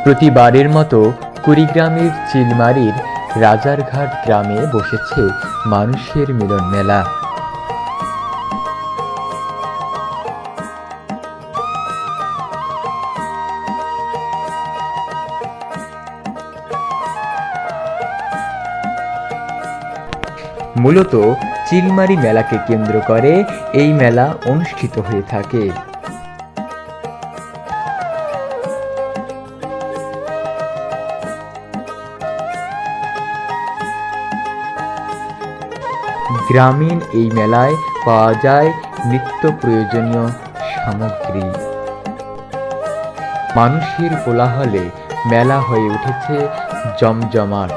প্রতিবারের মতো কুড়িগ্রামের চিলমারীর রাজারঘাট গ্রামে বসেছে মানুষের মিলন মেলা। মূলত চিলমারী মেলাকে কেন্দ্র করে এই মেলা অনুষ্ঠিত হয়ে থাকে। গ্রামীণ এই মেলায় পাওয়া যায় নিত্য প্রয়োজনীয় সামগ্রী। মানুষের কোলাহলে মেলা হয়ে উঠেছে জমজমাট।